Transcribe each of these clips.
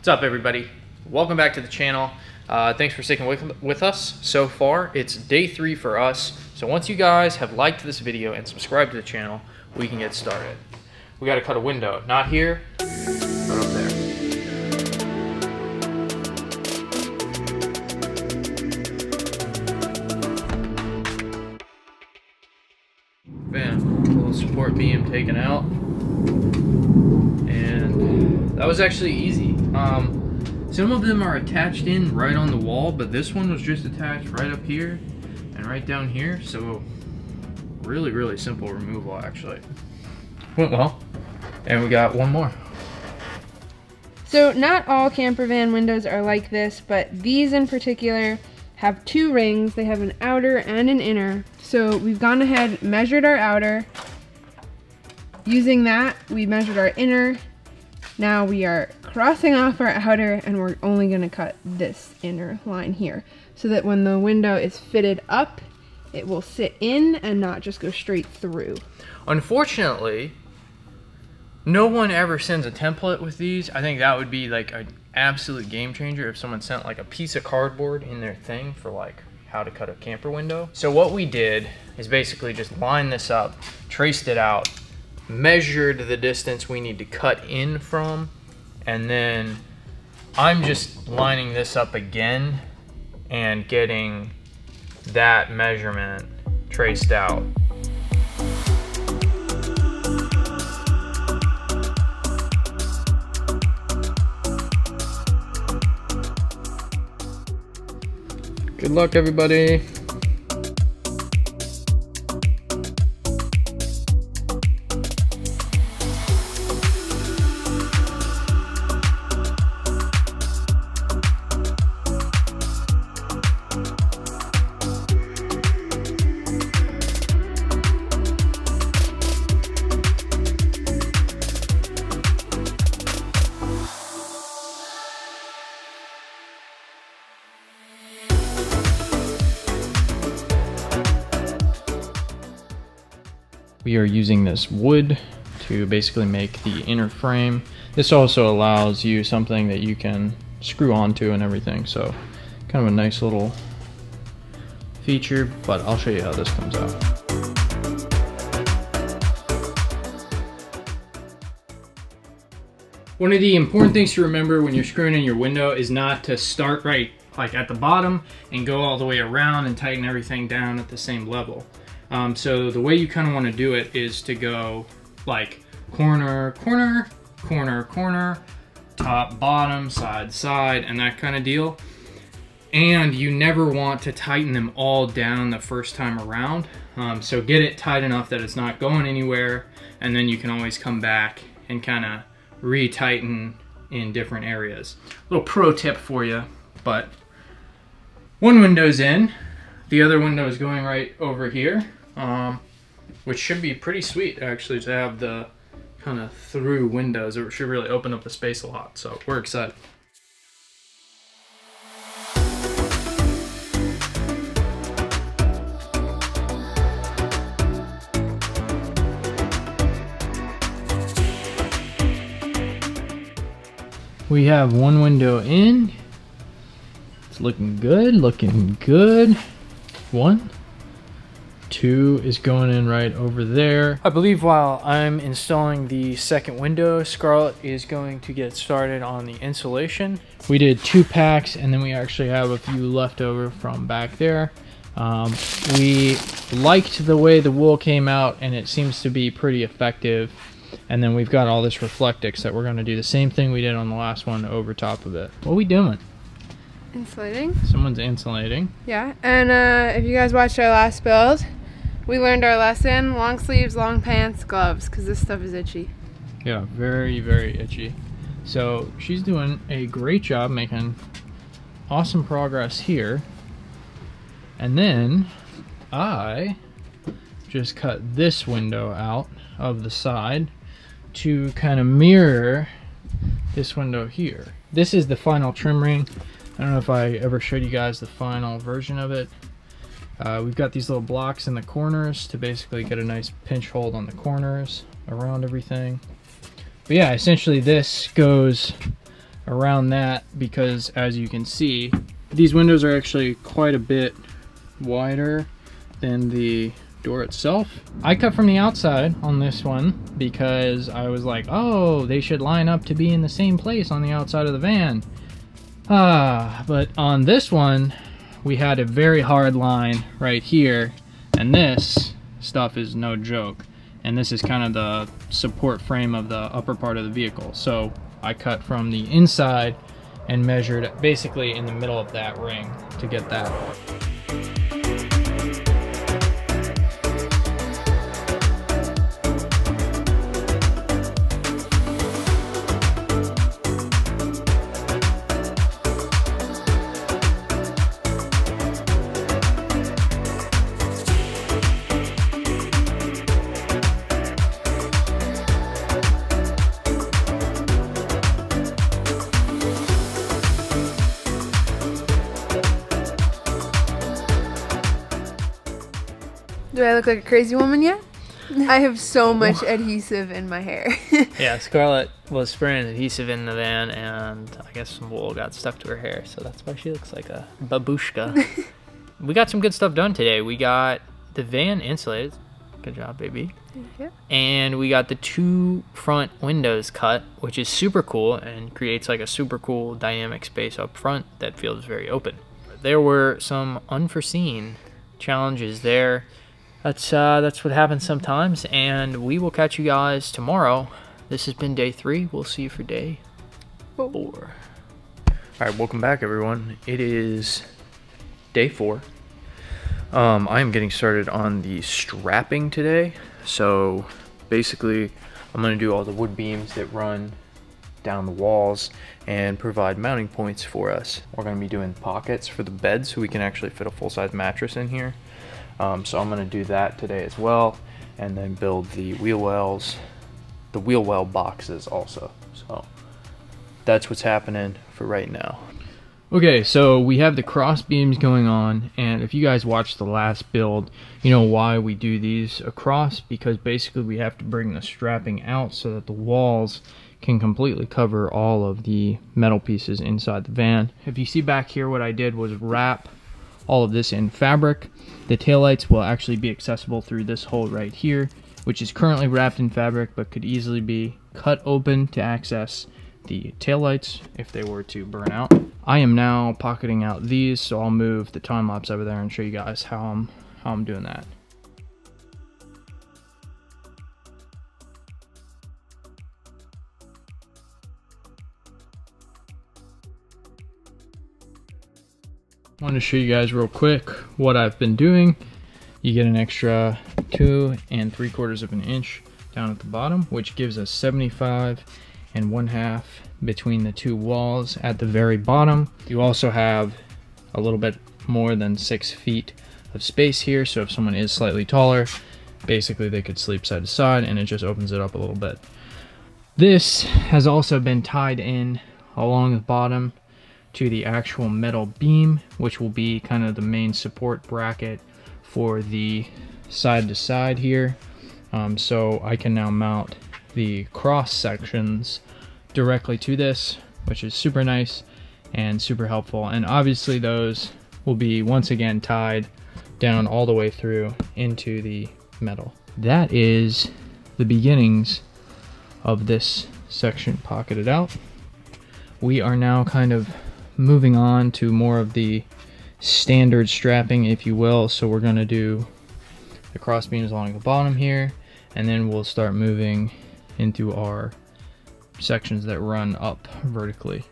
What's up, everybody? Welcome back to the channel. Thanks for sticking with us so far. It's day 3 for us. So once you guys have liked this video and subscribed to the channel, we can get started. We got to cut a window, not here, but up there. Bam, little support beam taken out. And that was actually easy. Some of them are attached in right on the wall, but this one was just attached right up here and right down here. So really simple removal, actually. Went well. And we got one more. So not all camper van windows are like this, but these in particular have 2 rings. They have an outer and an inner. So we've gone ahead, measured our outer. Using that, we measured our inner. Now we are crossing off our outer, and we're only going to cut this inner line here so that when the window is fitted up, it will sit in and not just go straight through. Unfortunately, no one ever sends a template with these. I think that would be like an absolute game changer if someone sent like a piece of cardboard in their thing for like how to cut a camper window. So what we did is basically just line this up, traced it out, measured the distance we need to cut in from, and then I'm just lining this up again and getting that measurement traced out. Good luck, everybody. We are using this wood to basically make the inner frame. This also allows you something that you can screw onto and everything, so kind of a nice little feature, but I'll show you how this comes out. One of the important things to remember when you're screwing in your window is not to start right like at the bottom and go all the way around and tighten everything down at the same level. So the way you kind of want to do it is to go like corner, corner, corner, corner, top, bottom, side, side, and that kind of deal. And you never want to tighten them all down the first time around. So get it tight enough that it's not going anywhere, and then you can always come back and kind of re-tighten in different areas. Little pro tip for you, but one window's in, the other window is going right over here. Which should be pretty sweet actually to have the kind of through windows. It should really open up the space a lot, so we're excited. We have one window in. It's looking good, looking good. 1, 2 is going in right over there. I believe while I'm installing the second window, Scarlett is going to get started on the insulation. We did 2 packs, and then we actually have a few left over from back there. We liked the way the wool came out, and it seems to be pretty effective. And then we've got all this Reflectix that we're going to do the same thing we did on the last one over top of it. What are we doing? Insulating. Someone's insulating. Yeah, and if you guys watched our last build, we learned our lesson: long sleeves, long pants, gloves, because this stuff is itchy. Yeah, very itchy. So she's doing a great job making awesome progress here. And then I just cut this window out of the side to kind of mirror this window here. This is the final trim ring. I don't know if I ever showed you guys the final version of it. We've got these little blocks in the corners to basically get a nice pinch hold on the corners around everything. But yeah, essentially this goes around that, because as you can see, these windows are actually quite a bit wider than the door itself. I cut from the outside on this one because I was like, oh, they should line up to be in the same place on the outside of the van. But on this one, we had a very hard line right here, and this stuff is no joke. And this is kind of the support frame of the upper part of the vehicle. So I cut from the inside and measured basically in the middle of that ring to get that. Do I look like a crazy woman yet? I have so much adhesive in my hair. Yeah, Scarlett was spraying adhesive in the van, and I guess some wool got stuck to her hair, so that's why she looks like a babushka. We got some good stuff done today. We got the van insulated. Good job, baby. Thank you. And we got the 2 front windows cut, which is super cool and creates like a super cool dynamic space up front that feels very open. There were some unforeseen challenges there. That's what happens sometimes, and we will catch you guys tomorrow. This has been day 3. We'll see you for day 4. All right, welcome back, everyone. It is day 4. I am getting started on the strapping today. So basically, I'm going to do all the wood beams that run down the walls and provide mounting points for us. We're going to be doing pockets for the bed so we can actually fit a full-size mattress in here. So I'm going to do that today as well, and then build the wheel wells, the wheel well boxes also. So that's what's happening for right now. Okay, so we have the cross beams going on, and if you guys watched the last build, you know why we do these across, because basically we have to bring the strapping out so that the walls can completely cover all of the metal pieces inside the van. If you see back here, what I did was wrap all of this in fabric. The taillights will actually be accessible through this hole right here, which is currently wrapped in fabric but could easily be cut open to access the taillights if they were to burn out. I am now pocketing out these, so I'll move the time lapse over there and show you guys how I'm doing that. I want to show you guys real quick what I've been doing. You get an extra 2 3/4 of an inch down at the bottom, which gives us 75 1/2 between the 2 walls at the very bottom. You also have a little bit more than 6 feet of space here, so if someone is slightly taller, basically they could sleep side to side, and it just opens it up a little bit. This has also been tied in along the bottom to the actual metal beam, which will be kind of the main support bracket for the side to side here. So I can now mount the cross sections directly to this, which is super nice and super helpful. And obviously those will be once again tied down all the way through into the metal. That is the beginnings of this section pocketed out. We are now kind of moving on to more of the standard strapping, if you will. So we're going to do the cross beams along the bottom here, and then we'll start moving into our sections that run up vertically.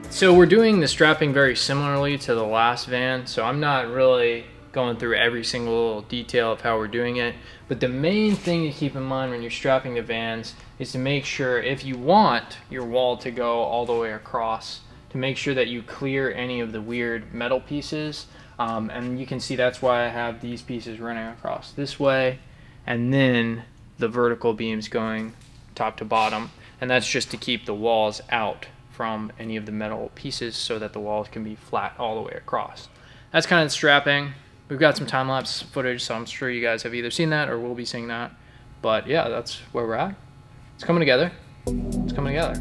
So we're doing the strapping very similarly to the last van, so I'm not really going through every single detail of how we're doing it, but the main thing to keep in mind when you're strapping the vans is to make sure, if you want your wall to go all the way across, to make sure that you clear any of the weird metal pieces. And you can see that's why I have these pieces running across this way, and then the vertical beams going top to bottom, and that's just to keep the walls out from any of the metal pieces so that the walls can be flat all the way across. That's kind of the strapping. we've got some time-lapse footage, so I'm sure you guys have either seen that or will be seeing that. But yeah, that's where we're at. It's coming together. It's coming together.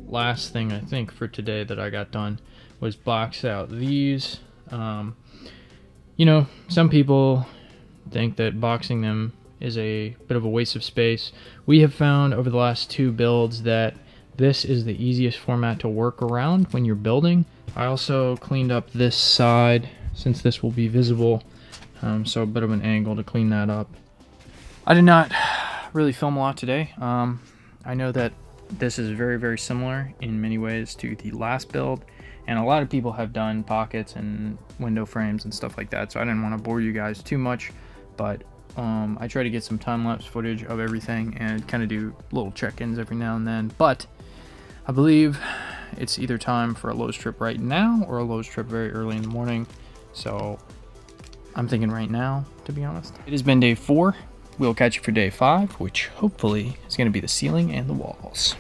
Last thing I think for today that I got done was box out these. You know, some people think that boxing them is a bit of a waste of space. We have found over the last 2 builds that this is the easiest format to work around when you're building. I also cleaned up this side since this will be visible, so a bit of an angle to clean that up. I did not really film a lot today. I know that this is very, very similar in many ways to the last build, and a lot of people have done pockets and window frames and stuff like that, so I didn't want to bore you guys too much, but I try to get some time-lapse footage of everything and kind of do little check-ins every now and then. But I believe it's either time for a Lowe's trip right now or a Lowe's trip very early in the morning, so I'm thinking right now, to be honest. It has been day 4. We'll catch you for day 5, which hopefully is going to be the ceiling and the walls.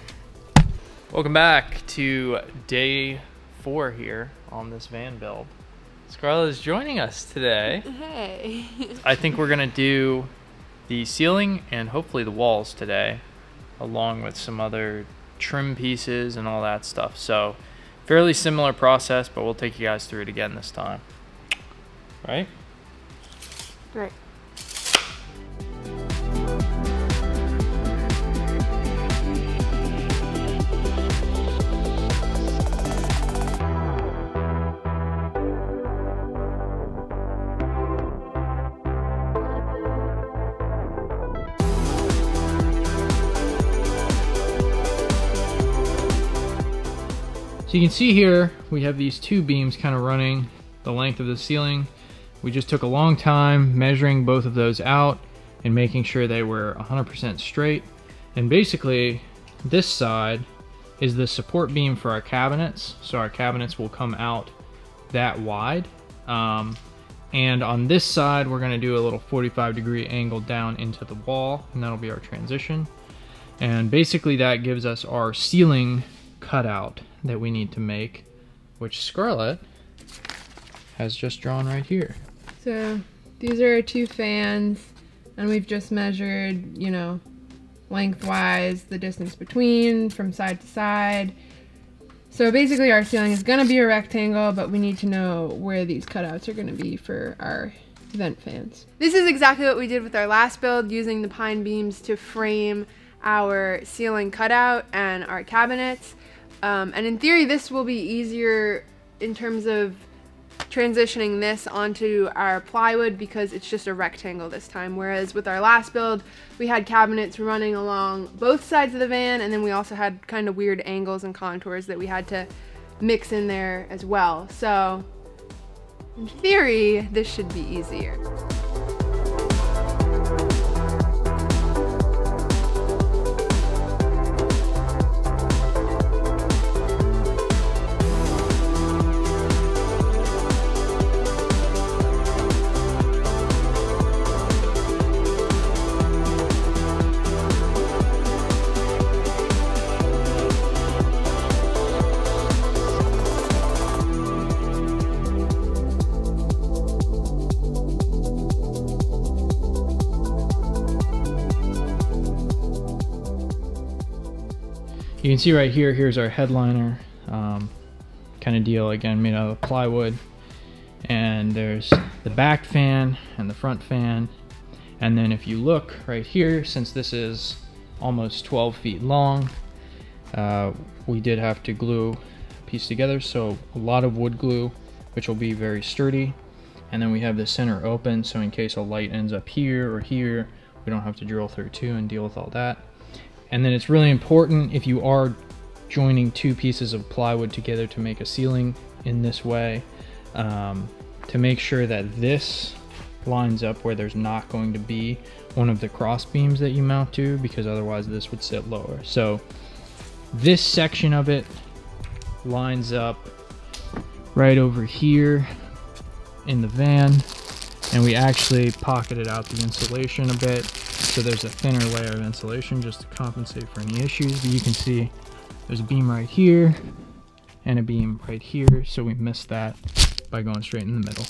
Welcome back to day 4 here on this van build. Scarlett is joining us today. Hey. I think we're going to do the ceiling and hopefully the walls today, along with some other trim pieces and all that stuff. So fairly similar process, but we'll take you guys through it again this time. Right? Right. So you can see here, we have these 2 beams kind of running the length of the ceiling. We just took a long time measuring both of those out and making sure they were 100% straight. And basically, this side is the support beam for our cabinets. So our cabinets will come out that wide. And on this side, we're gonna do a little 45-degree angle down into the wall, and that'll be our transition. And basically that gives us our ceiling cutout that we need to make, which Scarlett has just drawn right here. So these are our 2 fans, and we've just measured, you know, lengthwise the distance between from side to side. So basically our ceiling is going to be a rectangle, but we need to know where these cutouts are going to be for our vent fans. This is exactly what we did with our last build, using the pine beams to frame our ceiling cutout and our cabinets. And in theory, this will be easier in terms of transitioning this onto our plywood because it's just a rectangle this time. Whereas with our last build, we had cabinets running along both sides of the van, and then we also had kind of weird angles and contours that we had to mix in there as well. So in theory, this should be easier. You can see right here, here's our headliner kind of deal, again made out of plywood, and there's the back fan and the front fan. And then if you look right here, since this is almost 12 feet long, we did have to glue a piece together, so a lot of wood glue, which will be very sturdy. And then we have the center open, so in case a light ends up here or here, we don't have to drill through too and deal with all that. And then it's really important, if you are joining 2 pieces of plywood together to make a ceiling in this way, to make sure that this lines up where there's not going to be one of the cross beams that you mount to, because otherwise this would sit lower. So this section of it lines up right over here in the van, and we actually pocketed out the insulation a bit, so there's a thinner layer of insulation just to compensate for any issues. But you can see there's a beam right here and a beam right here, so we missed that by going straight in the middle.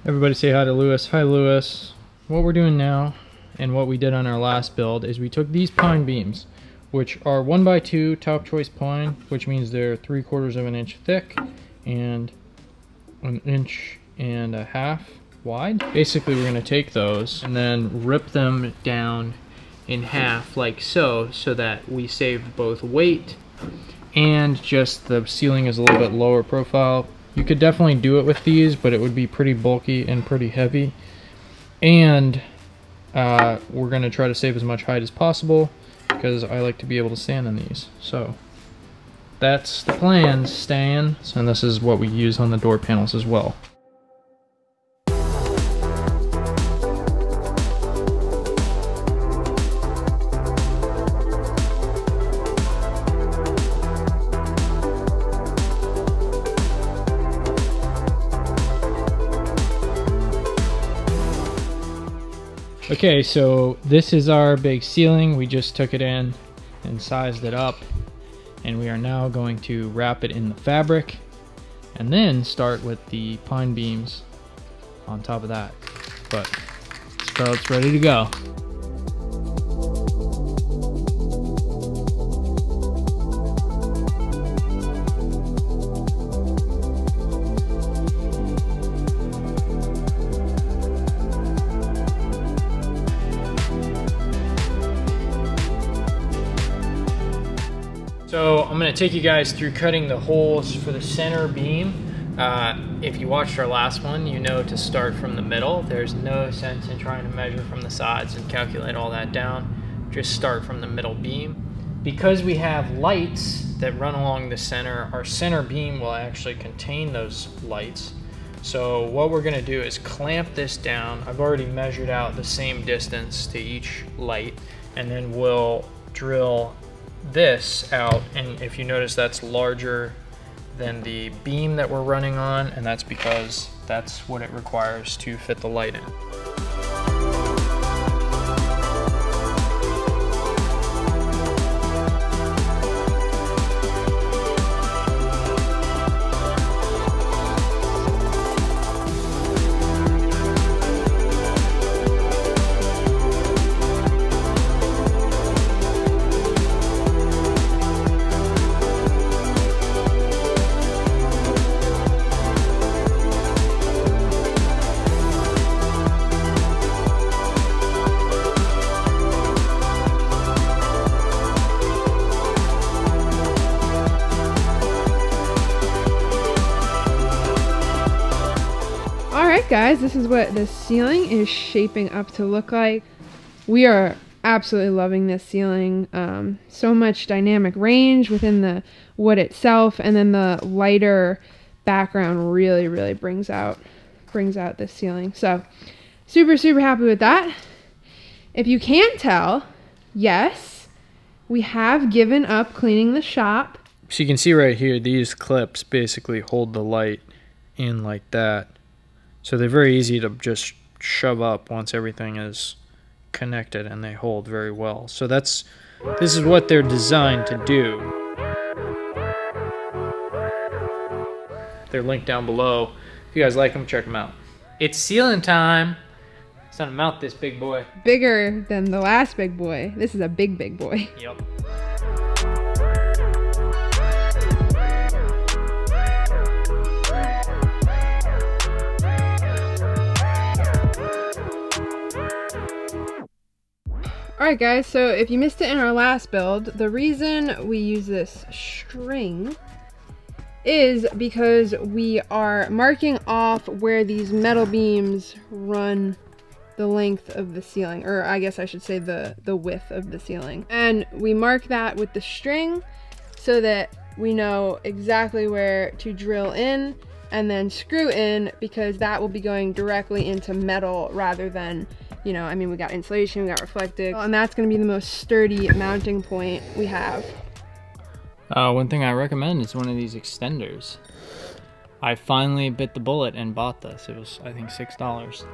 Everybody say hi to Lewis. Hi Lewis. What we're doing now, and what we did on our last build, is we took these pine beams, which are 1x2 top choice pine, which means they're 3/4 of an inch thick and 1.5 inches wide. Basically, we're going to take those and then rip them down in half like so that we save both weight and just the ceiling is a little bit lower profile. You could definitely do it with these, but it would be pretty bulky and pretty heavy. And we're going to try to save as much height as possible because I like to be able to stand on these. So that's the plan, Stan. And this is what we use on the door panels as well. Okay, so this is our big ceiling. We just took it in and sized it up, and we are now going to wrap it in the fabric and then start with the pine beams on top of that. But Scarlett's ready to go. So I'm going to take you guys through cutting the holes for the center beam. If you watched our last one, you know to start from the middle. There's no sense in trying to measure from the sides and calculate all that down. Just start from the middle beam. Because we have lights that run along the center, our center beam will actually contain those lights. So what we're going to do is clamp this down. I've already measured out the same distance to each light, and then we'll drill this out, and if you notice, that's larger than the beam that we're running on, and that's because that's what it requires to fit the light in. Alright guys, this is what the ceiling is shaping up to look like. We are absolutely loving this ceiling. So much dynamic range within the wood itself, and then the lighter background really brings out this ceiling. So super happy with that. If you can't tell, yes, we have given up cleaning the shop. So you can see right here, these clips basically hold the light in like that. So they're very easy to just shove up once everything is connected, and they hold very well. So this is what they're designed to do. They're linked down below. If you guys like them, check them out. It's ceiling time. It's time to mount this big boy. Bigger than the last big boy. This is a big boy. Yep. Alright guys, so if you missed it in our last build, the reason we use this string is because we are marking off where these metal beams run the length of the ceiling, or I guess I should say the width of the ceiling. And we mark that with the string so that we know exactly where to drill in and then screw in, because that will be going directly into metal rather than, you know, I mean, we got insulation, we got reflective, and that's going to be the most sturdy mounting point we have. One thing I recommend is one of these extenders. I finally bit the bullet and bought this. It was, I think, $6.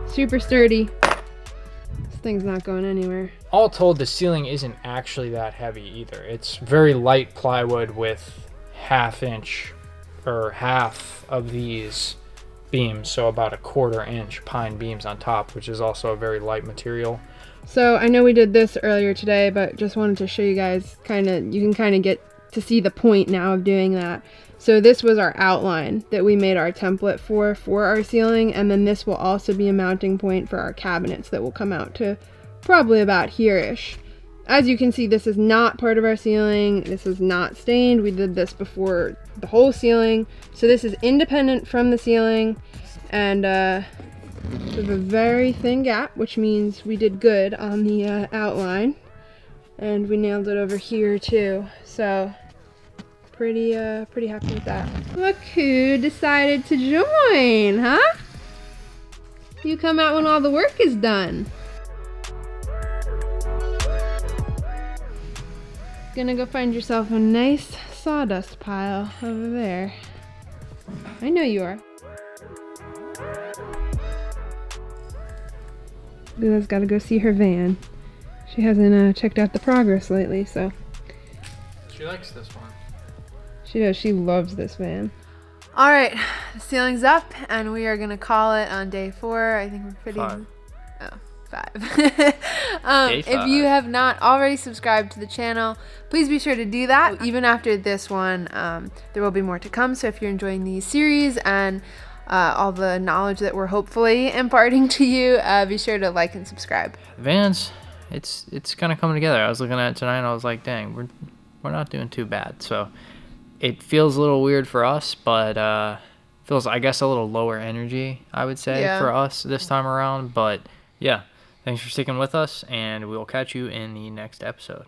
Super sturdy. This thing's not going anywhere. All told, the ceiling isn't actually that heavy either. It's very light plywood with half-inch or half of these beams, so about a 1/4 inch pine beams on top, which is also a very light material. So I know we did this earlier today, but just wanted to show you guys you can kind of get to see the point now of doing that. So this was our outline that we made our template for our ceiling, and then this will also be a mounting point for our cabinets that will come out to probably about here-ish. As you can see, this is not part of our ceiling. This is not stained. We did this before the whole ceiling. So this is independent from the ceiling, and we have a very thin gap, which means we did good on the outline. And we nailed it over here too. So pretty happy with that. Look who decided to join, huh? You come out when all the work is done. Gonna go find yourself a nice sawdust pile over there. I know you are. Lila's gotta go see her van. She hasn't checked out the progress lately, so. She likes this one. She does, she loves this van. All right, the ceiling's up and we are gonna call it on day 4. I think we're pretty, 5. Oh, 5. If you have not already subscribed to the channel, please be sure to do that. Even after this one, there will be more to come. So if you're enjoying these series and all the knowledge that we're hopefully imparting to you, be sure to like and subscribe. Vans, it's kind of coming together. I was looking at it tonight and I was like, dang, we're not doing too bad. So it feels a little weird for us, but feels, I guess, a little lower energy, I would say, for us this time around. But yeah, thanks for sticking with us, and we'll catch you in the next episode.